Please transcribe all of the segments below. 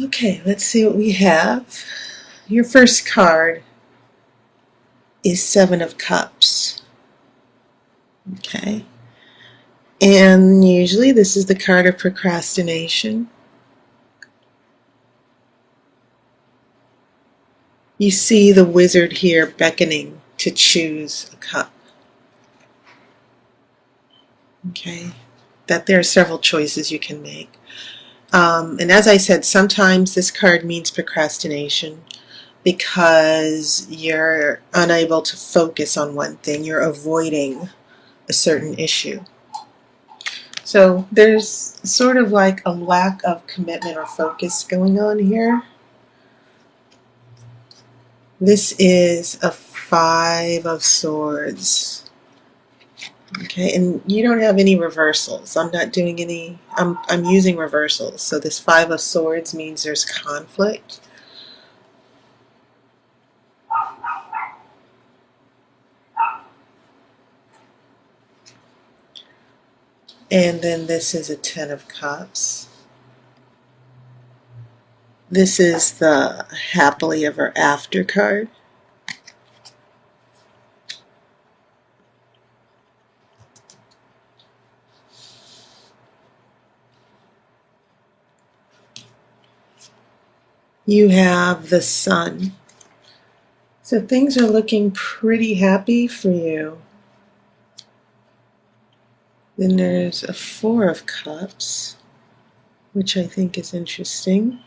Okay, let's see what we have. Your first card is Seven of Cups. Okay. And usually this is the card of procrastination. You see the wizard here beckoning to choose a cup. Okay. That there are several choices you can make. And as I said, sometimes this card means procrastination because you're unable to focus on one thing. You're avoiding a certain issue. So there's sort of like a lack of commitment or focus going on here. This is a Five of Swords. Okay, and you don't have any reversals. I'm not doing any, I'm using reversals. So this Five of Swords means there's conflict. And then this is a Ten of Cups. This is the Happily Ever After card. You have the Sun. So things are looking pretty happy for you. Then there's a Four of Cups, which I think is interesting.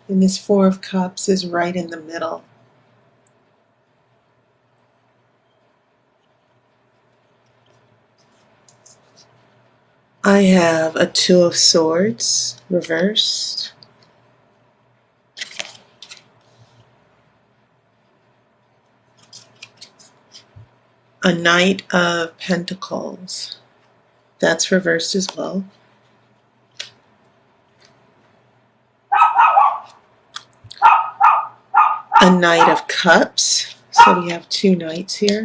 And this Four of Cups is right in the middle. I have a Two of Swords reversed. A Knight of Pentacles. That's reversed as well. A Knight of Cups. So we have two knights here.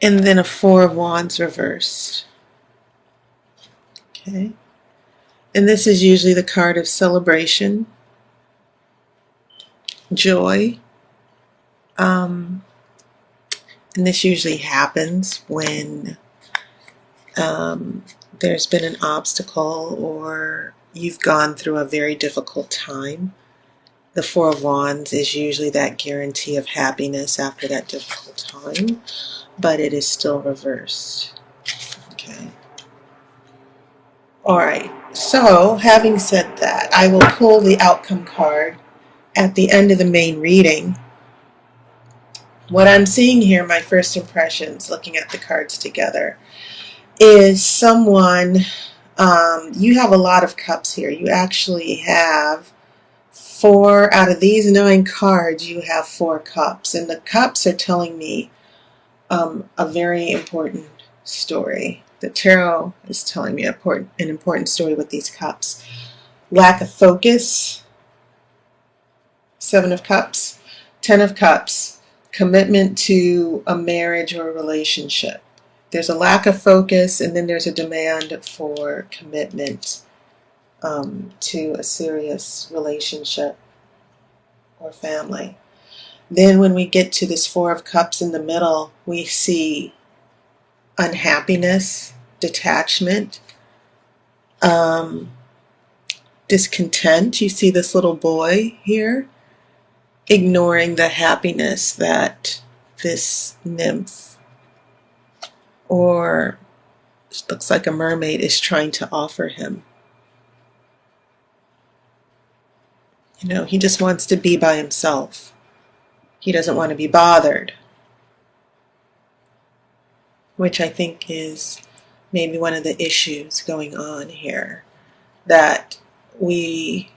And then a Four of Wands reversed. Okay. And this is usually the card of celebration, joy. And this usually happens when there's been an obstacle or you've gone through a very difficult time. The Four of Wands is usually that guarantee of happiness after that difficult time, but it is still reversed. Okay. All right. So, having said that, I will pull the outcome card at the end of the main reading. What I'm seeing here, my first impressions, looking at the cards together, is someone, you have a lot of cups here. You actually have four out of these 9 cards, you have 4 cups. And the cups are telling me a very important story. The tarot is telling me an important story with these cups. Lack of focus, 7 of Cups, 10 of Cups, commitment to a marriage or a relationship. There's a lack of focus, and then there's a demand for commitment to a serious relationship or family. Then when we get to this Four of Cups in the middle, we see unhappiness, detachment, discontent. You see this little boy here ignoring the happiness that this nymph, or looks like a mermaid, is trying to offer him. You know, he just wants to be by himself. He doesn't want to be bothered, which I think is maybe one of the issues going on here, that we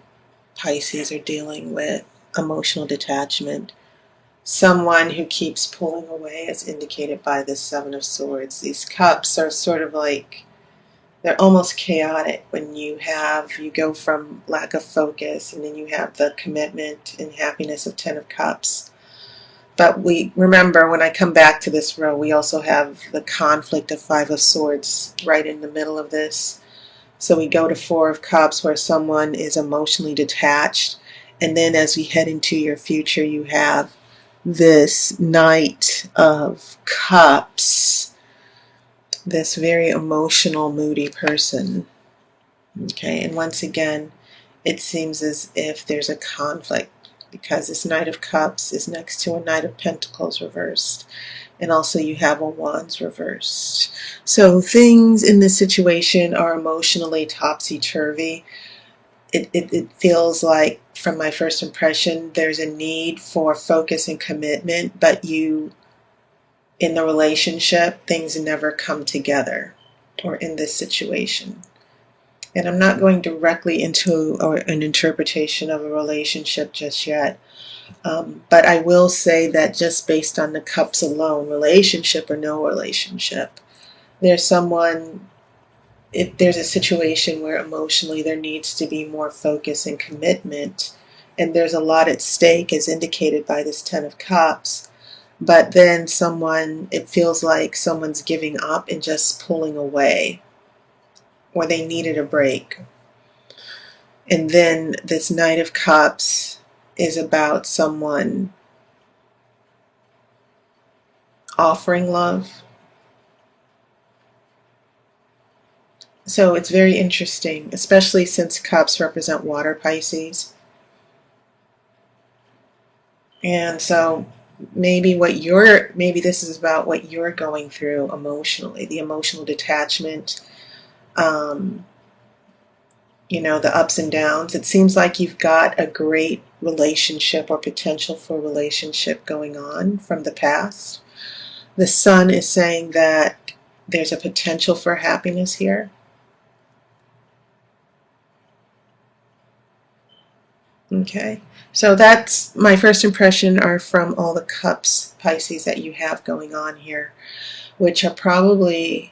Pisces are dealing with emotional detachment. Someone who keeps pulling away, as indicated by this Seven of Swords. These cups are sort of like they're almost chaotic when you go from lack of focus, and then you have the commitment and happiness of Ten of Cups. But we remember, when I come back to this row, we also have the conflict of Five of Swords right in the middle of this. So we go to Four of Cups, where someone is emotionally detached. And then as we head into your future, you have this Knight of Cups, this very emotional, moody person. Okay, and once again, it seems as if there's a conflict, because this Knight of Cups is next to a Knight of Pentacles reversed. And also you have a Wands reversed. So things in this situation are emotionally topsy-turvy. It feels like, from my first impression, there's a need for focus and commitment, but in the relationship, things never come together, or in this situation. And I'm not going directly into an interpretation of a relationship just yet. But I will say that just based on the cups alone, relationship or no relationship, there's if there's a situation where emotionally there needs to be more focus and commitment, and there's a lot at stake as indicated by this Ten of Cups, but then it feels like someone's giving up and just pulling away, or they needed a break. And then this Knight of Cups is about someone offering love. So it's very interesting, especially since cups represent water, Pisces. And so maybe this is about what you're going through emotionally, the emotional detachment, the ups and downs. It seems like you've got a great relationship or potential for a relationship going on from the past. The Sun is saying that there's a potential for happiness here. Okay, so that's my first impression are from all the cups, Pisces, that you have going on here, which are probably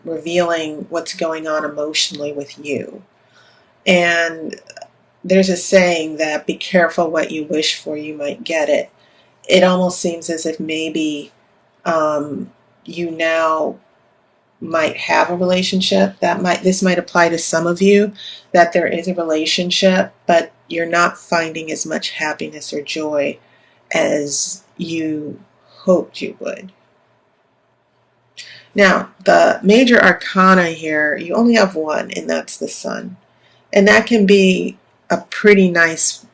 revealing what's going on emotionally with you. And there's a saying that be careful what you wish for, you might get it. It almost seems as if maybe you now might have a relationship. This might apply to some of you, that there is a relationship, but you're not finding as much happiness or joy as you hoped you would. Now, the major arcana here, you only have one, and that's the Sun. And that can be a pretty nice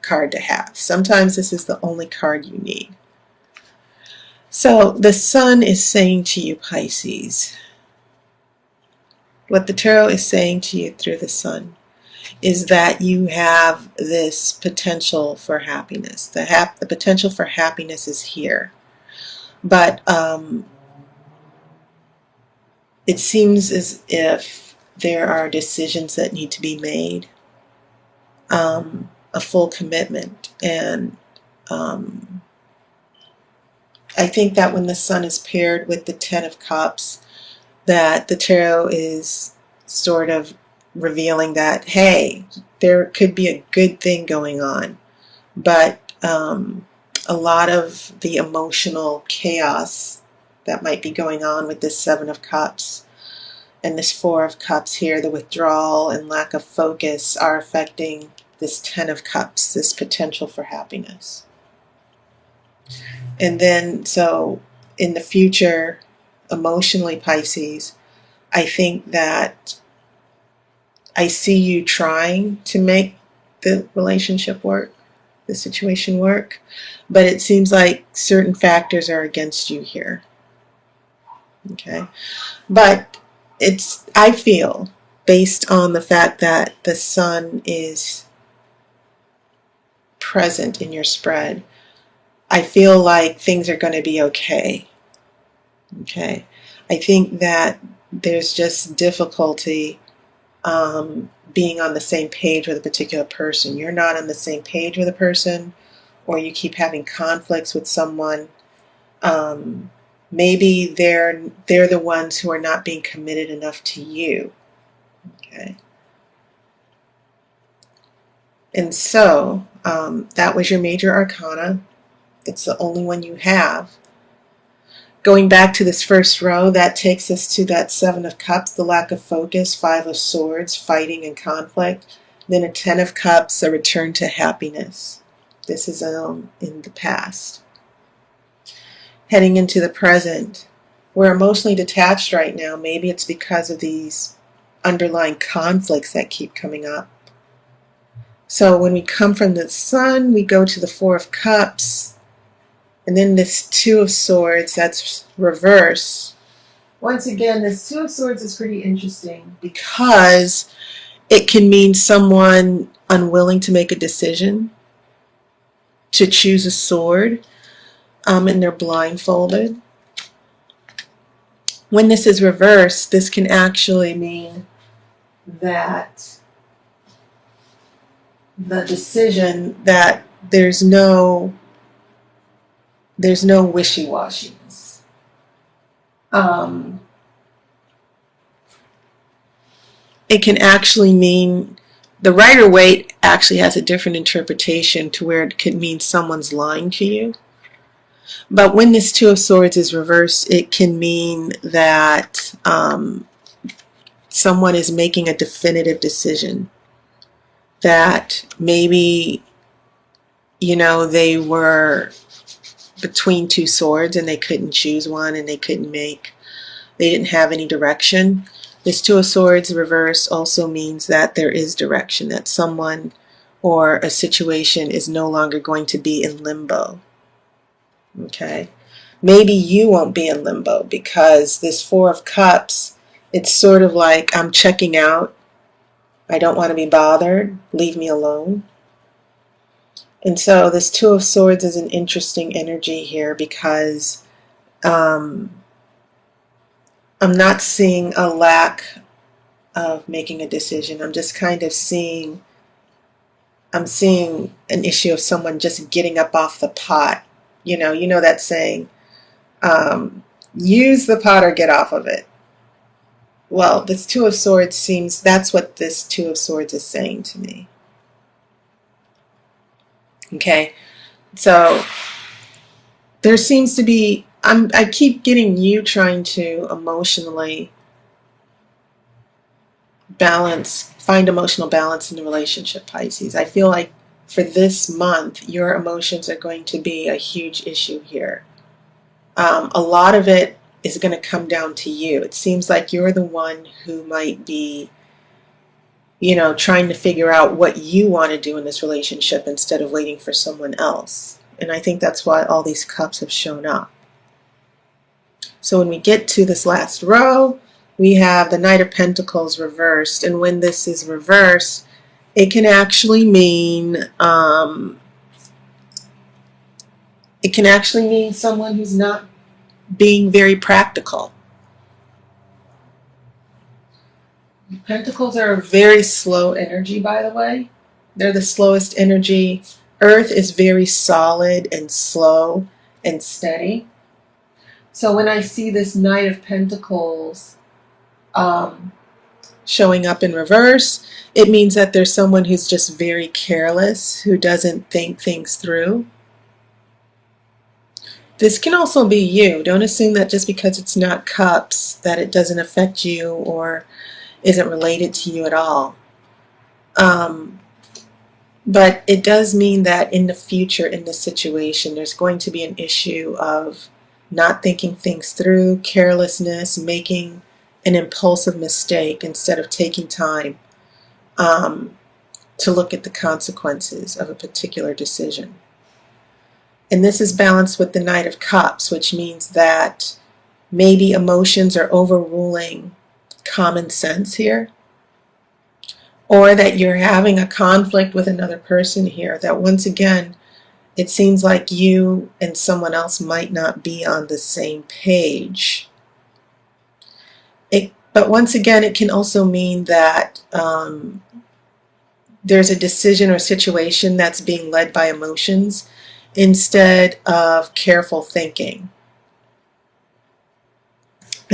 card to have. Sometimes this is the only card you need. So the Sun is saying to you, Pisces, what the tarot is saying to you through the Sun is that you have this potential for happiness. The potential for happiness is here. But it seems as if there are decisions that need to be made, a full commitment. And I think that when the Sun is paired with the Ten of Cups, that the tarot is sort of revealing that, hey, there could be a good thing going on, but a lot of the emotional chaos that might be going on with this Seven of Cups and this Four of Cups here, the withdrawal and lack of focus, are affecting this Ten of Cups, this potential for happiness. And then, so in the future, emotionally, Pisces, I think that I see you trying to make the relationship work, the situation work, but it seems like certain factors are against you here. Okay, but I feel, based on the fact that the Sun is present in your spread, I feel like things are going to be okay. Okay, I think that there's just difficulty being on the same page with a particular person. You're not on the same page with a person, or you keep having conflicts with someone. maybe they're the ones who are not being committed enough to you. Okay. And so that was your major arcana. It's the only one you have. Going back to this first row, that takes us to that Seven of Cups, the lack of focus, Five of Swords, fighting and conflict. Then a Ten of Cups, a return to happiness. This is in the past. Heading into the present, we're emotionally detached right now. Maybe it's because of these underlying conflicts that keep coming up. So when we come from the Sun, we go to the Four of Cups. And then this Two of Swords, that's reverse. Once again, this Two of Swords is pretty interesting because it can mean someone unwilling to make a decision, to choose a sword, and they're blindfolded. When this is reversed, this can actually mean that the decision, that there's no wishy-washiness. It can actually mean, the Rider-Waite actually has a different interpretation to where it could mean someone's lying to you. But when this Two of Swords is reversed, it can mean that someone is making a definitive decision. That maybe, they were between two swords and they couldn't choose one and they didn't have any direction. This Two of Swords reverse also means that there is direction, that someone or a situation is no longer going to be in limbo. Okay? Maybe you won't be in limbo because this Four of Cups, it's sort of like, I'm checking out. I don't want to be bothered. Leave me alone. And so this Two of Swords is an interesting energy here because I'm not seeing a lack of making a decision. I'm just kind of seeing an issue of someone just getting up off the pot. You know that saying, use the pot or get off of it. Well, this Two of Swords seems, that's what this Two of Swords is saying to me. Okay, so there seems to be, I keep getting you trying to emotionally find emotional balance in the relationship, Pisces. I feel like for this month, your emotions are going to be a huge issue here. A lot of it is going to come down to you. It seems like you're the one who might be, trying to figure out what you want to do in this relationship instead of waiting for someone else. And I think that's why all these cups have shown up. So when we get to this last row, we have the Knight of Pentacles reversed. And when this is reversed, it can actually mean someone who's not being very practical. Pentacles are a very slow energy, by the way. They're the slowest energy. Earth is very solid and slow and steady. So when I see this Knight of Pentacles showing up in reverse, it means that there's someone who's just very careless, who doesn't think things through. This can also be you. Don't assume that just because it's not cups that it doesn't affect you or isn't related to you at all. But it does mean that in the future, in this situation, there's going to be an issue of not thinking things through, carelessness, making an impulsive mistake instead of taking time to look at the consequences of a particular decision. And this is balanced with the Knight of Cups, which means that maybe emotions are overruling common sense here, or that you're having a conflict with another person here, that once again, it seems like you and someone else might not be on the same page. But once again, it can also mean that there's a decision or situation that's being led by emotions instead of careful thinking.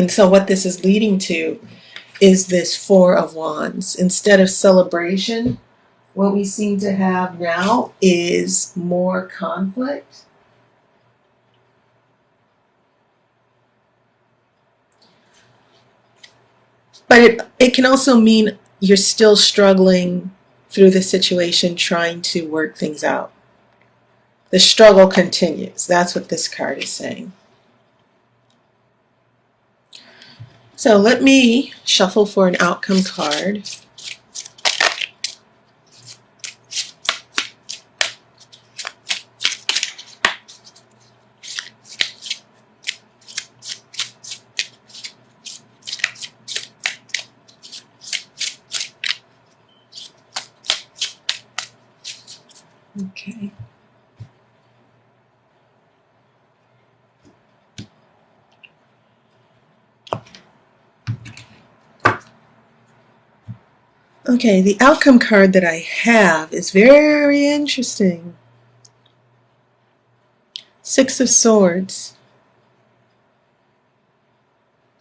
And so what this is leading to is this Four of Wands. Instead of celebration, what we seem to have now is more conflict. But it can also mean you're still struggling through the situation, trying to work things out. The struggle continues. That's what this card is saying. So let me shuffle for an outcome card. Okay. Okay, the outcome card that I have is very interesting. Six of Swords.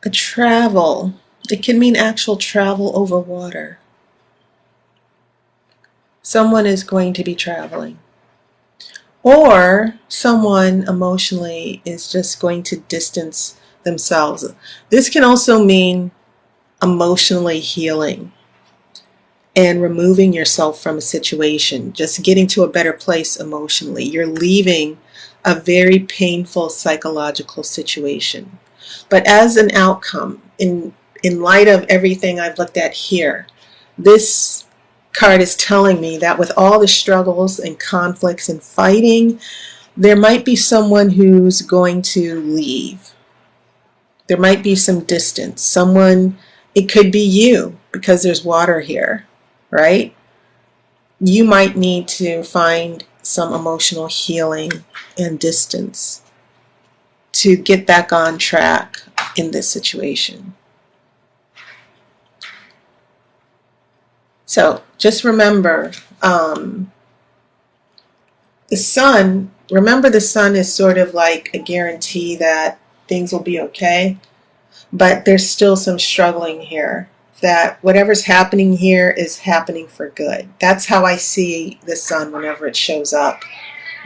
A travel. It can mean actual travel over water. Someone is going to be traveling. Or someone emotionally is just going to distance themselves. This can also mean emotionally healing and removing yourself from a situation, just getting to a better place emotionally. You're leaving a very painful psychological situation. But as an outcome, in light of everything I've looked at here, this card is telling me that with all the struggles and conflicts and fighting, there might be someone who's going to leave. There might be some distance. Someone, it could be you, because there's water here, right? You might need to find some emotional healing and distance to get back on track in this situation. So just remember, the sun, remember the sun is sort of like a guarantee that things will be okay, but there's still some struggling here, that whatever's happening here is happening for good. That's how I see the sun whenever it shows up,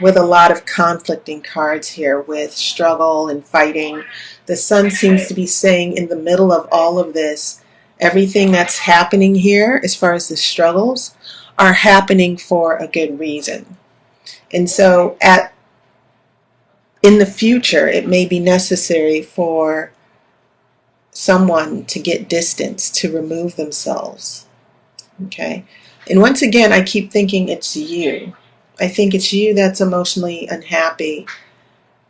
with a lot of conflicting cards here with struggle and fighting. The sun seems to be saying in the middle of all of this, everything that's happening here as far as the struggles are happening for a good reason. And so in the future, it may be necessary for someone to get distance, to remove themselves. Okay? And once again, I keep thinking it's you. I think it's you that's emotionally unhappy.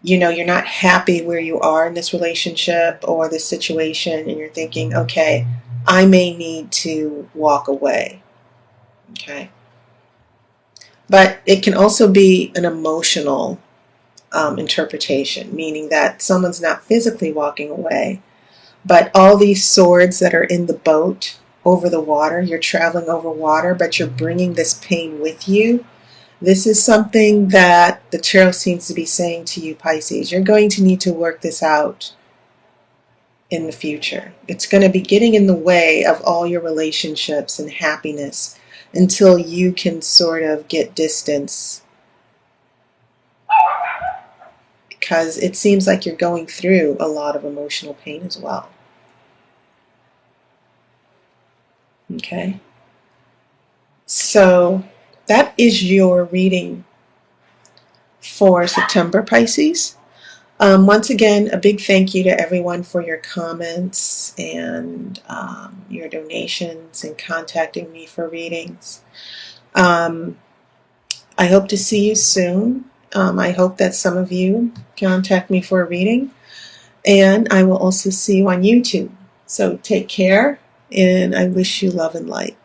You know, you're not happy where you are in this relationship or this situation, and you're thinking, okay, I may need to walk away. Okay? But it can also be an emotional interpretation, meaning that someone's not physically walking away, but all these swords that are in the boat over the water, you're traveling over water, but you're bringing this pain with you. This is something that the tarot seems to be saying to you, Pisces. You're going to need to work this out in the future. It's going to be getting in the way of all your relationships and happiness until you can sort of get distance, because it seems like you're going through a lot of emotional pain as well. Okay? So that is your reading for September, Pisces. Once again, a big thank you to everyone for your comments and your donations and contacting me for readings. I hope to see you soon. I hope that some of you contact me for a reading, and I will also see you on YouTube. So take care, and I wish you love and light.